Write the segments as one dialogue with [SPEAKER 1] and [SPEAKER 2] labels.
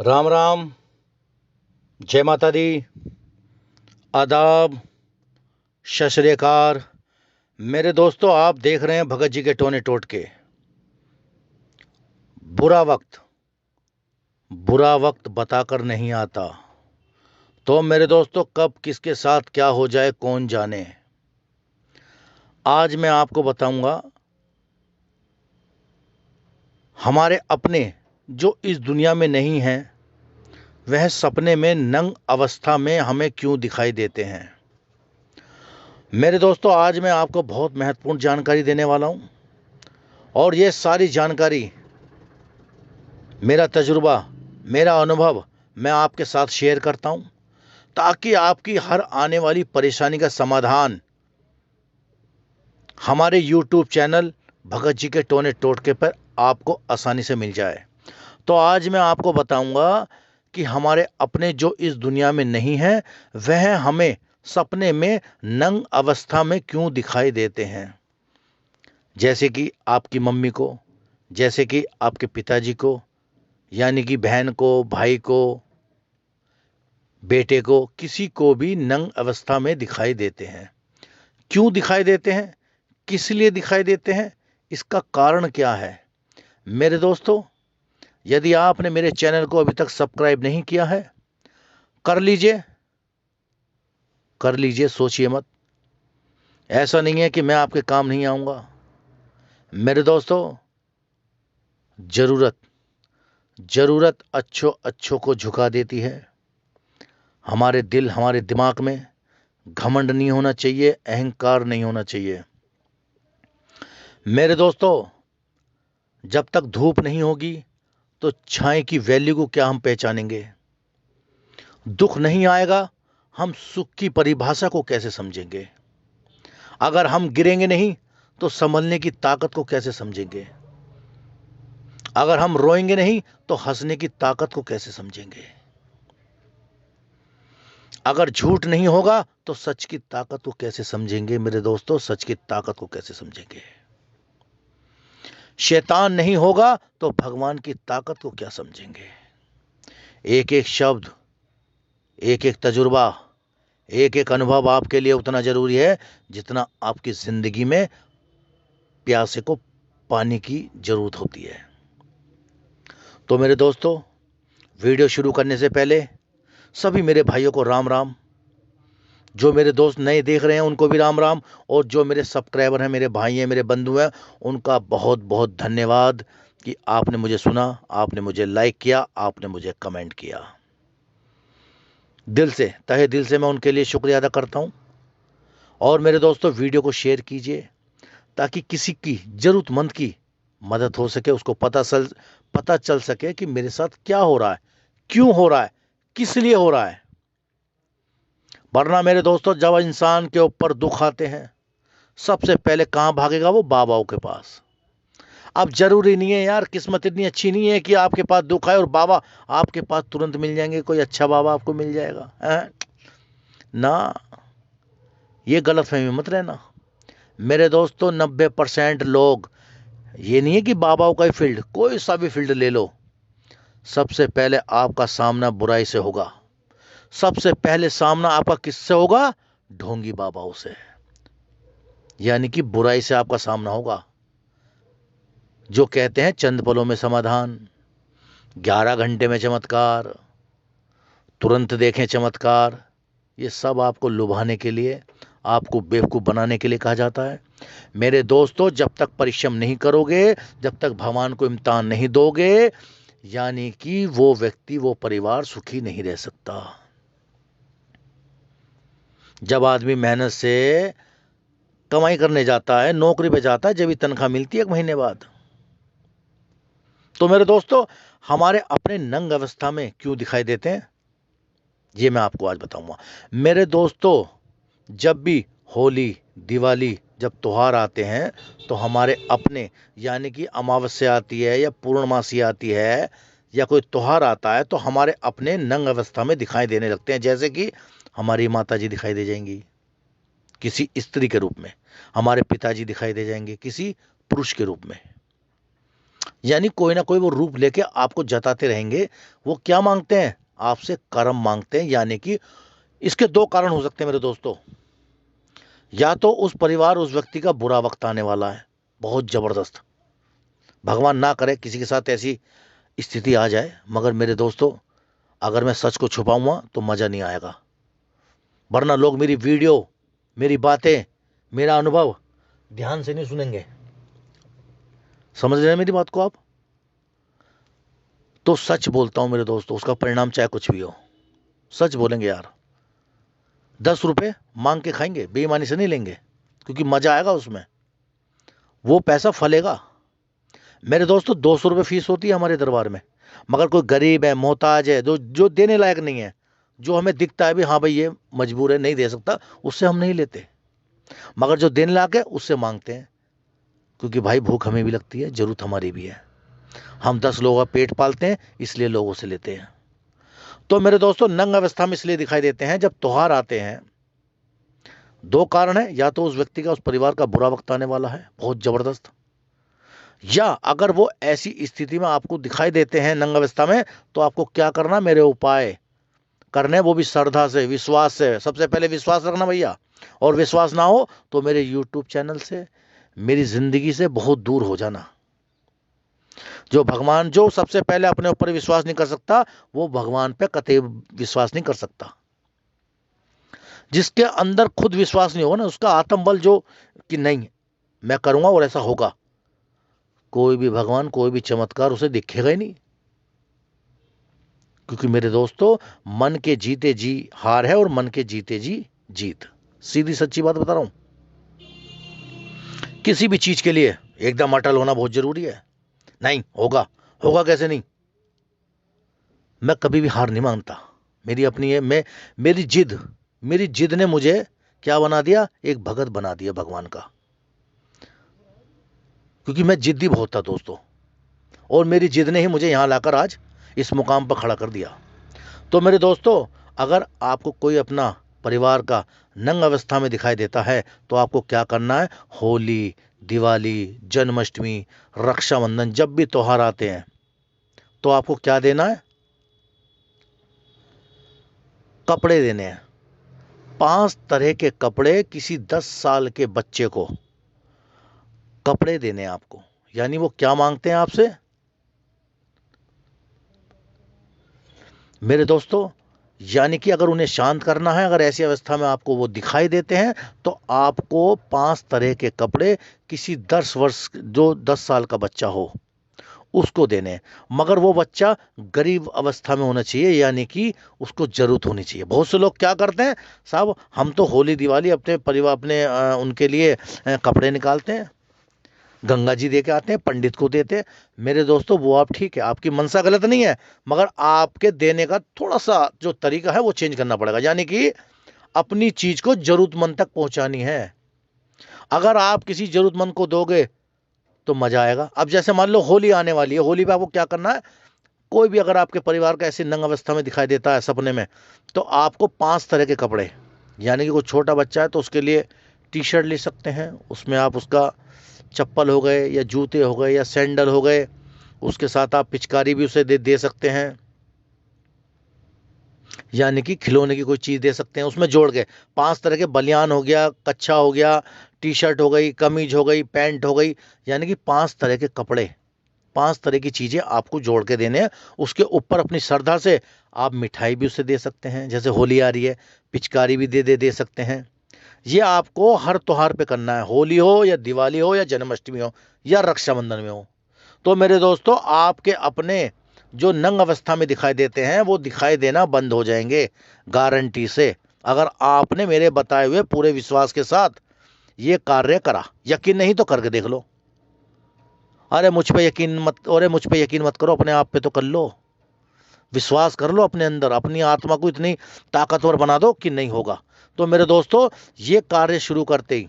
[SPEAKER 1] राम राम, जय माता दी, आदाब, सत श्री अकाल। मेरे दोस्तों, आप देख रहे हैं भगत जी के टोने टोटके। बुरा वक्त बताकर नहीं आता, तो मेरे दोस्तों कब किसके साथ क्या हो जाए कौन जाने। आज मैं आपको बताऊंगा हमारे अपने जो इस दुनिया में नहीं हैं, वह सपने में नंग अवस्था में हमें क्यों दिखाई देते हैं। मेरे दोस्तों, आज मैं आपको बहुत महत्वपूर्ण जानकारी देने वाला हूं, और ये सारी जानकारी, मेरा तजुर्बा, मेरा अनुभव मैं आपके साथ शेयर करता हूं, ताकि आपकी हर आने वाली परेशानी का समाधान हमारे YouTube चैनल भगत जी के टोने टोटके पर आपको आसानी से मिल जाए। तो आज मैं आपको बताऊंगा कि हमारे अपने जो इस दुनिया में नहीं हैं, वह हमें सपने में नंग अवस्था में क्यों दिखाई देते हैं। जैसे कि आपकी मम्मी को, जैसे कि आपके पिताजी को, यानी कि बहन को, भाई को, बेटे को, किसी को भी नंग अवस्था में दिखाई देते हैं। क्यों दिखाई देते हैं, किस लिए दिखाई देते हैं, इसका कारण क्या है। मेरे दोस्तों, यदि आपने मेरे चैनल को अभी तक सब्सक्राइब नहीं किया है, कर लीजिए, कर लीजिए, सोचिए मत। ऐसा नहीं है कि मैं आपके काम नहीं आऊंगा। मेरे दोस्तों, जरूरत जरूरत अच्छों अच्छों को झुका देती है। हमारे दिल, हमारे दिमाग में घमंड नहीं होना चाहिए, अहंकार नहीं होना चाहिए। मेरे दोस्तों, जब तक धूप नहीं होगी तो छाए की वैल्यू को क्या हम पहचानेंगे। दुख नहीं आएगा, हम सुख की परिभाषा को कैसे समझेंगे। अगर हम गिरेंगे नहीं तो संभलने की ताकत को कैसे समझेंगे। अगर हम रोएंगे नहीं तो हंसने की ताकत को कैसे समझेंगे। अगर झूठ नहीं होगा तो सच की ताकत को कैसे समझेंगे। मेरे दोस्तों, सच की ताकत को कैसे समझेंगे। शैतान नहीं होगा तो भगवान की ताकत को क्या समझेंगे। एक एक शब्द, एक एक तजुर्बा, एक एक अनुभव आपके लिए उतना जरूरी है जितना आपकी जिंदगी में प्यासे को पानी की जरूरत होती है। तो मेरे दोस्तों, वीडियो शुरू करने से पहले सभी मेरे भाइयों को राम राम। जो मेरे दोस्त नए देख रहे हैं उनको भी राम राम, और जो मेरे सब्सक्राइबर हैं, मेरे भाई हैं, मेरे बंधु हैं, उनका बहुत बहुत धन्यवाद कि आपने मुझे सुना, आपने मुझे लाइक किया, आपने मुझे कमेंट किया। दिल से, तहे दिल से मैं उनके लिए शुक्रिया अदा करता हूं। और मेरे दोस्तों, वीडियो को शेयर कीजिए ताकि किसी की जरूरतमंद की मदद हो सके, उसको पता चल सके कि मेरे साथ क्या हो रहा है, क्यों हो रहा है, किस लिए हो रहा है। वरना मेरे दोस्तों, जब इंसान के ऊपर दुख आते हैं, सबसे पहले कहां भागेगा वो? बाबाओं के पास। अब जरूरी नहीं है यार, किस्मत इतनी अच्छी नहीं है कि आपके पास दुख आए और बाबा आपके पास तुरंत मिल जाएंगे, कोई अच्छा बाबा आपको मिल जाएगा है ना। ये गलतफहमी मत रहना मेरे दोस्तों। 90% लोग, ये नहीं है कि बाबाओं का ही फील्ड, कोई सा भी फील्ड ले लो, सबसे पहले आपका सामना बुराई से होगा। सबसे पहले सामना आपका किससे होगा? ढोंगी बाबाओं से। यानी कि बुराई से आपका सामना होगा। जो कहते हैं चंद पलों में समाधान, 11 घंटे में चमत्कार, तुरंत देखें चमत्कार, ये सब आपको लुभाने के लिए, आपको बेवकूफ बनाने के लिए कहा जाता है। मेरे दोस्तों, जब तक परिश्रम नहीं करोगे, जब तक भगवान को इम्तिहान नहीं दोगे, यानी कि वो व्यक्ति, वो परिवार सुखी नहीं रह सकता। जब आदमी मेहनत से कमाई करने जाता है, नौकरी पे जाता है, जब भी तनख्वाह मिलती है 1 महीने बाद। तो मेरे दोस्तों, हमारे अपने नंग अवस्था में क्यों दिखाई देते हैं, ये मैं आपको आज बताऊंगा। मेरे दोस्तों, जब भी होली, दिवाली, जब त्योहार आते हैं, तो हमारे अपने, यानी कि अमावस्या आती है या पूर्णमासी आती है या कोई त्योहार आता है, तो हमारे अपने नंग अवस्था में दिखाई देने लगते हैं। जैसे कि हमारी माता जी दिखाई दे जाएंगी किसी स्त्री के रूप में, हमारे पिताजी दिखाई दे जाएंगे किसी पुरुष के रूप में। यानी कोई ना कोई वो रूप लेके आपको जताते रहेंगे। वो क्या मांगते हैं? आपसे कर्म मांगते हैं। यानी कि इसके दो कारण हो सकते हैं मेरे दोस्तों। या तो उस परिवार, उस व्यक्ति का बुरा वक्त आने वाला है, बहुत जबरदस्त, भगवान ना करे किसी के साथ ऐसी स्थिति आ जाए, मगर मेरे दोस्तों अगर मैं सच को छुपाऊंगा तो मजा नहीं आएगा। वरना लोग मेरी वीडियो, मेरी बातें, मेरा अनुभव ध्यान से नहीं सुनेंगे। समझ रहे हैं मेरी बात को आप? तो सच बोलता हूं मेरे दोस्तों, उसका परिणाम चाहे कुछ भी हो, सच बोलेंगे यार। 10 रुपए मांग के खाएंगे, बेईमानी से नहीं लेंगे, क्योंकि मजा आएगा उसमें, वो पैसा फलेगा। मेरे दोस्तों 200 रुपये फीस होती है हमारे दरबार में, मगर कोई गरीब है, मोहताज है, जो जो देने लायक नहीं है, जो हमें दिखता है भी हाँ भाई ये मजबूर है, नहीं दे सकता, उससे हम नहीं लेते। मगर जो देने लायक है उससे मांगते हैं, क्योंकि भाई भूख हमें भी लगती है, जरूरत हमारी भी है। हम 10 लोगों का पेट पालते हैं, इसलिए लोगों से लेते हैं। तो मेरे दोस्तों नंग अवस्था में इसलिए दिखाई देते हैं जब त्योहार आते हैं। दो कारण है, या तो उस व्यक्ति का, उस परिवार का बुरा वक्त आने वाला है बहुत जबरदस्त, या अगर वो ऐसी स्थिति में आपको दिखाई देते हैं नंग अवस्था में, तो आपको क्या करना, मेरे उपाय करने, वो भी श्रद्धा से, विश्वास से। सबसे पहले विश्वास रखना भैया, और विश्वास ना हो तो मेरे यूट्यूब चैनल से, मेरी जिंदगी से बहुत दूर हो जाना। जो सबसे पहले अपने ऊपर विश्वास नहीं कर सकता, वो भगवान पे कतई विश्वास नहीं कर सकता। जिसके अंदर खुद विश्वास नहीं होगा ना, उसका आत्मबल जो कि नहीं मैं करूंगा और ऐसा होगा, कोई भी भगवान, कोई भी चमत्कार उसे दिखेगा ही नहीं। क्योंकि मेरे दोस्तों मन के जीते जी हार है, और मन के जीते जी जीत। सीधी सच्ची बात बता रहा हूं। किसी भी चीज के लिए एकदम अटल होना बहुत जरूरी है। नहीं होगा, होगा कैसे नहीं। मैं कभी भी हार नहीं मानता, मेरी अपनी है। मेरी जिद ने मुझे क्या बना दिया, एक भगत बना दिया भगवान का। क्योंकि मैं जिद्दी बहुत था दोस्तों, और मेरी जिद ने ही मुझे यहां लाकर आज इस मुकाम पर खड़ा कर दिया। तो मेरे दोस्तों अगर आपको कोई अपना परिवार का नंग अवस्था में दिखाई देता है, तो आपको क्या करना है, होली, दिवाली, जन्माष्टमी, रक्षाबंधन, जब भी त्योहार आते हैं तो आपको क्या देना है, कपड़े देने हैं। 5 तरह के कपड़े, किसी 10 साल के बच्चे को कपड़े देने हैं आपको। यानी वो क्या मांगते हैं आपसे मेरे दोस्तों, यानी कि अगर उन्हें शांत करना है, अगर ऐसी अवस्था में आपको वो दिखाई देते हैं, तो आपको 5 तरह के कपड़े, किसी 10 वर्ष, जो 10 साल का बच्चा हो उसको देने हैं। मगर वो बच्चा गरीब अवस्था में होना चाहिए, यानी कि उसको जरूरत होनी चाहिए। बहुत से लोग क्या करते हैं, साहब हम तो होली दिवाली अपने परिवार, अपने उनके लिए कपड़े निकालते हैं, गंगा जी दे के आते हैं, पंडित को देते हैं। मेरे दोस्तों वो आप ठीक है, आपकी मनसा गलत नहीं है, मगर आपके देने का थोड़ा सा जो तरीका है वो चेंज करना पड़ेगा। यानी कि अपनी चीज को जरूरतमंद तक पहुंचानी है। अगर आप किसी जरूरतमंद को दोगे तो मजा आएगा। अब जैसे मान लो होली आने वाली है, होली पे आपको क्या करना है, कोई भी अगर आपके परिवार का ऐसी नंग अवस्था में दिखाई देता है सपने में, तो आपको 5 तरह के कपड़े, यानी कि कोई छोटा बच्चा है तो उसके लिए टी शर्ट ले सकते हैं, उसमें आप उसका चप्पल हो गए, या जूते हो गए, या सैंडल हो गए, उसके साथ आप पिचकारी भी उसे दे सकते हैं। यानी कि खिलौने की कोई चीज़ दे सकते हैं उसमें जोड़ के। 5 तरह के बनियान हो गया, कच्छा हो गया, टी शर्ट हो गई, कमीज हो गई, पैंट हो गई, यानी कि 5 तरह के कपड़े, 5 तरह की चीज़ें आपको जोड़ के देने हैं। उसके ऊपर अपनी श्रद्धा से आप मिठाई भी उसे दे सकते हैं। जैसे होली आ रही है, पिचकारी भी दे सकते हैं। ये आपको हर त्योहार पे करना है, होली हो या दिवाली हो या जन्माष्टमी हो या रक्षाबंधन में हो। तो मेरे दोस्तों आपके अपने जो नंग अवस्था में दिखाई देते हैं वो दिखाई देना बंद हो जाएंगे, गारंटी से। अगर आपने मेरे बताए हुए पूरे विश्वास के साथ ये कार्य करा। यकीन नहीं तो करके देख लो। अरे मुझ पे यकीन मत करो, अपने आप पे तो कर लो। विश्वास कर लो अपने अंदर, अपनी आत्मा को इतनी ताकतवर बना दो कि नहीं होगा। तो मेरे दोस्तों ये कार्य शुरू करते ही,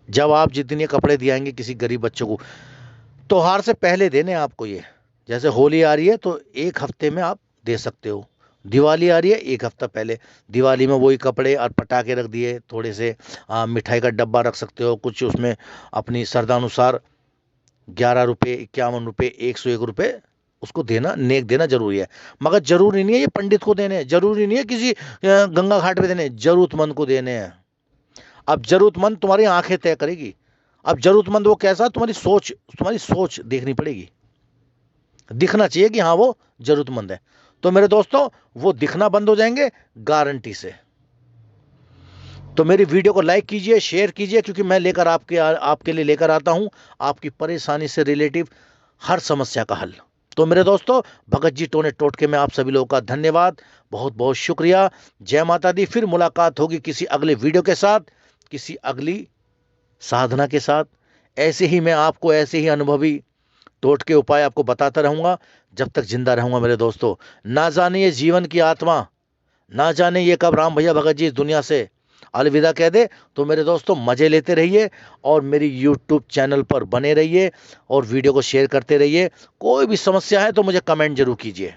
[SPEAKER 1] जब आप जितने कपड़े दियाएंगे किसी गरीब बच्चों को, त्योहार से पहले देने आपको ये। जैसे होली आ रही है तो 1 हफ्ते में आप दे सकते हो, दिवाली आ रही है 1 हफ्ता पहले, दिवाली में वही कपड़े और पटाखे रख दिए, थोड़े से मिठाई का डब्बा रख सकते हो, कुछ उसमें अपनी श्रद्धानुसार ₹11, ₹51, ₹101 उसको देना, नेक देना जरूरी है। मगर जरूरी नहीं है ये पंडित को देने, जरूरी नहीं है किसी गंगा घाट पे देने, जरूरतमंद को देने हैं। अब जरूरतमंद तुम्हारी आंखें तय करेगी। अब जरूरतमंद वो कैसा, तुम्हारी सोच देखनी पड़ेगी। दिखना चाहिए कि हाँ वो जरूरतमंद है। तो मेरे दोस्तों, वो दिखना बंद हो जाएंगे गारंटी से। तो मेरी वीडियो को लाइक कीजिए, शेयर कीजिए, क्योंकि मैं आपके लिए लेकर आता हूं आपकी परेशानी से रिलेटिव हर समस्या का हल। तो मेरे दोस्तों, भगत जी टोने टोटके में आप सभी लोगों का धन्यवाद, बहुत बहुत शुक्रिया। जय माता दी। फिर मुलाकात होगी किसी अगले वीडियो के साथ, किसी अगली साधना के साथ। ऐसे ही मैं आपको ऐसे ही अनुभवी टोटके उपाय आपको बताता रहूंगा जब तक जिंदा रहूंगा मेरे दोस्तों। ना जाने ये जीवन की आत्मा, ना जाने ये कब राम भैया भगत जी इस दुनिया से अलविदा कह दे। तो मेरे दोस्तों, मजे लेते रहिए और मेरी यूट्यूब चैनल पर बने रहिए और वीडियो को शेयर करते रहिए। कोई भी समस्या है तो मुझे कमेंट जरूर कीजिए।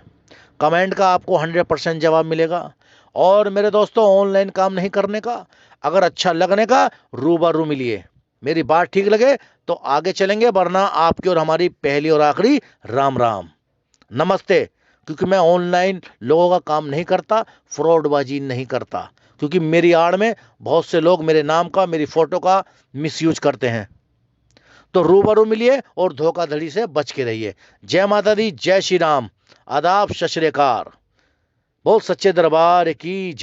[SPEAKER 1] कमेंट का आपको 100% जवाब मिलेगा। और मेरे दोस्तों, ऑनलाइन काम नहीं करने का, अगर अच्छा लगने का, रूबरू मिलिए। मेरी बात ठीक लगे तो आगे चलेंगे, वरना आपकी और हमारी पहली और आखिरी राम राम नमस्ते। क्योंकि मैं ऑनलाइन लोगों का काम नहीं करता, फ्रॉडबाजी नहीं करता, क्योंकि मेरी आड़ में बहुत से लोग मेरे नाम का, मेरी फोटो का मिसयूज करते हैं। तो रूबरू मिलिए और धोखाधड़ी से बच के रहिए। जय माता दी, जय श्री राम, आदाब, सत श्री अकाल। बोल सच्चे दरबार की।